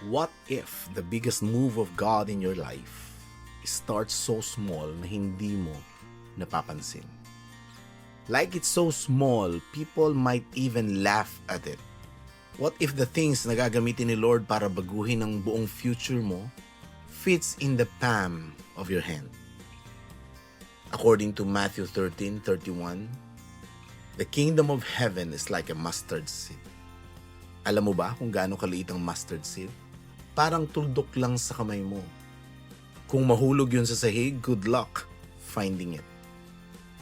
What if the biggest move of God in your life starts so small na hindi mo napapansin? Like it's so small, people might even laugh at it. What if the things na gagamitin ni Lord para baguhin ang buong future mo fits in the palm of your hand? According to Matthew 13:31, the kingdom of heaven is like a mustard seed. Alam mo ba kung gaano kaliit ang mustard seed? Parang tuldok lang sa kamay mo. Kung mahulog yun sa sahig, good luck finding it.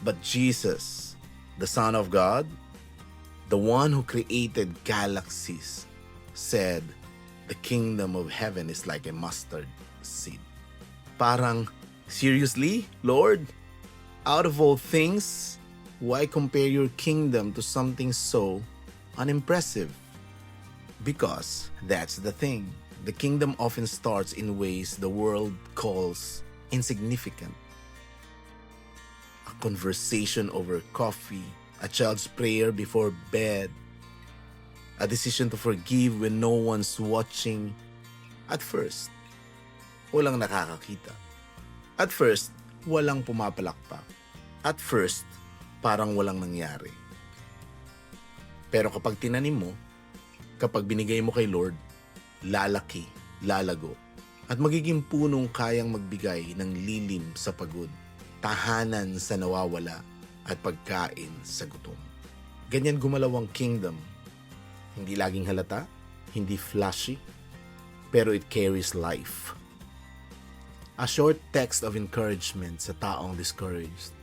But Jesus, the Son of God, the one who created galaxies, said, the kingdom of heaven is like a mustard seed. Parang, seriously, Lord? Out of all things, why compare your kingdom to something so unimpressive? Because that's the thing. The kingdom often starts in ways the world calls insignificant. A conversation over coffee, a child's prayer before bed, a decision to forgive when no one's watching. At first, walang nakakakita. At first, walang pumapalakpak. At first, parang walang nangyari. Pero kapag tinanim mo, kapag binigay mo kay Lord, lalaki, lalago, at magiging punong kayang magbigay ng lilim sa pagod, tahanan sa nawawala, at pagkain sa gutom. Ganyan gumalaw ang kingdom. Hindi laging halata, hindi flashy, pero it carries life. A short text of encouragement sa taong discouraged.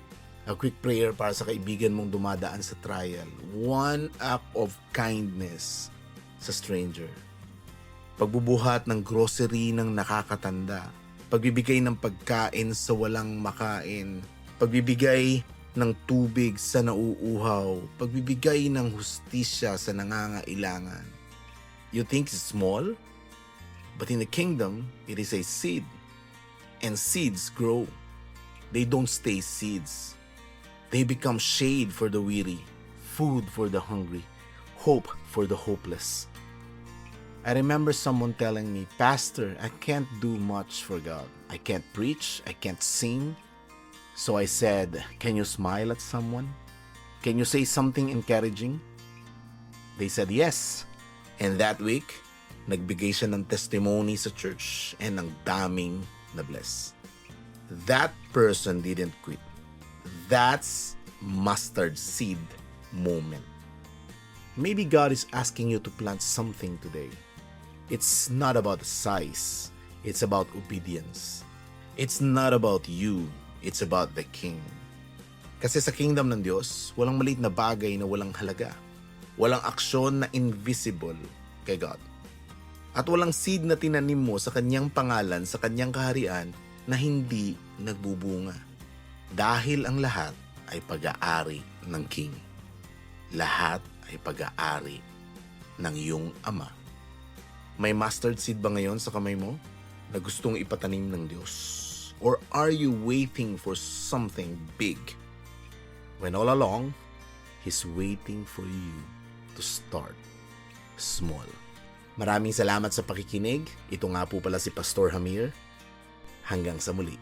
A quick prayer para sa kaibigan mong dumadaan sa trial. One act of kindness sa stranger. Pagbubuhat ng grocery ng nakakatanda. Pagbibigay ng pagkain sa walang makain. Pagbibigay ng tubig sa nauuhaw. Pagbibigay ng hustisya sa nangangailangan. You think it's small? But in the kingdom, it is a seed. And seeds grow. They don't stay seeds. They become shade for the weary, food for the hungry, hope for the hopeless. I remember someone telling me, Pastor, I can't do much for God. I can't preach, I can't sing. So I said, can you smile at someone? Can you say something encouraging? They said yes. And that week, nagbigay siya ng testimony sa church and ang daming na-bless. That person didn't quit. That's mustard seed moment. Maybe God is asking you to plant something today. It's not about the size. It's about obedience. It's not about you. It's about the King. Kasi sa kingdom ng Diyos, walang maliit na bagay na walang halaga. Walang aksyon na invisible kay God. At walang seed na tinanim mo sa kanyang pangalan, sa kanyang kaharian, na hindi nagbubunga. Dahil ang lahat ay pag-aari ng King. Lahat ay pag-aari ng iyong Ama. May mustard seed ba ngayon sa kamay mo na gustong ipatanim ng Diyos? Or are you waiting for something big? When all along, He's waiting for you to start small. Maraming salamat sa pakikinig. Ito nga po pala si Pastor Hamir. Hanggang sa muli.